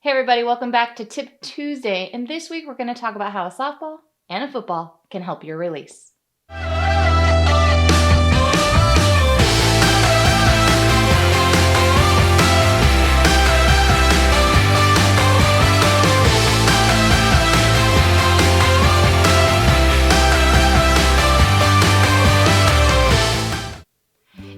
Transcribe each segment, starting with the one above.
Hey everybody, welcome back to Tip Tuesday, and this week we're going to talk about how a softball and a football can help your release.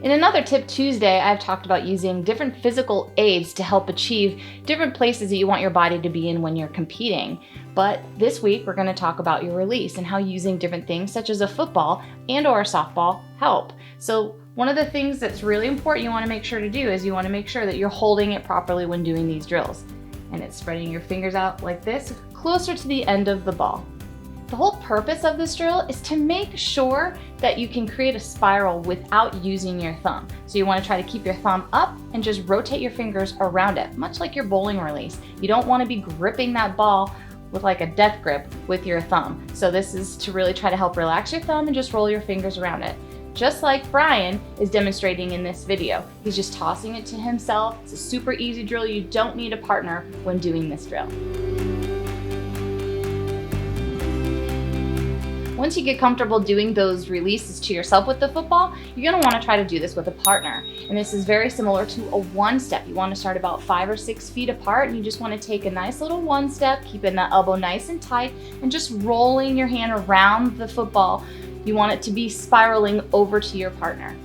In another Tip Tuesday, I've talked about using different physical aids to help achieve different places that you want your body to be in when you're competing. But this week, we're going to talk about your release and how using different things such as a football and or a softball help. So one of the things that's really important you want to make sure to do is you want to make sure that you're holding it properly when doing these drills. And it's spreading your fingers out like this, closer to the end of the ball. The whole purpose of this drill is to make sure that you can create a spiral without using your thumb. So you want to try to keep your thumb up and just rotate your fingers around it, much like your bowling release. You don't want to be gripping that ball with like a death grip with your thumb. So this is to really try to help relax your thumb and just roll your fingers around it. Just like Brian is demonstrating in this video. He's just tossing it to himself. It's a super easy drill. You don't need a partner when doing this drill. Once you get comfortable doing those releases to yourself with the football, you're going to want to try to do this with a partner. And this is very similar to a one step. You want to start about 5 or 6 feet apart, and you just want to take a nice little one step, keeping the elbow nice and tight, and just rolling your hand around the football. You want it to be spiraling over to your partner.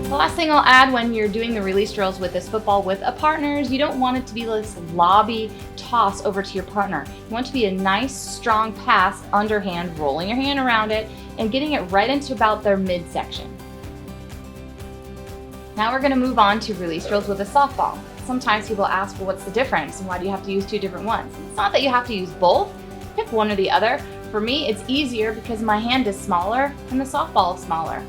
The last thing I'll add when you're doing the release drills with this football with a partner is you don't want it to be this lobby toss over to your partner. You want it to be a nice, strong pass underhand, rolling your hand around it and getting it right into about their midsection. Now we're going to move on to release drills with a softball. Sometimes people ask, well, what's the difference and why do you have to use 2 different ones? It's not that you have to use both. Pick one or the other. For me, it's easier because my hand is smaller and the softball is smaller.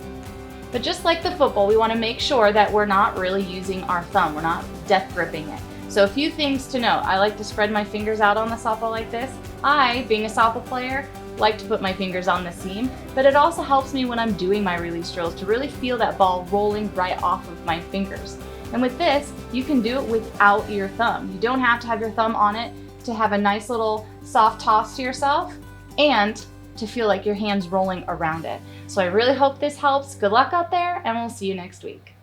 But just like the football, we want to make sure that we're not really using our thumb. We're not death gripping it. So a few things to note. I like to spread my fingers out on the softball like this. I, being a softball player, like to put my fingers on the seam, but it also helps me when I'm doing my release drills to really feel that ball rolling right off of my fingers. And with this, you can do it without your thumb. You don't have to have your thumb on it to have a nice little soft toss to yourself and to feel like your hand's rolling around it. So I really hope this helps. Good luck out there, and we'll see you next week.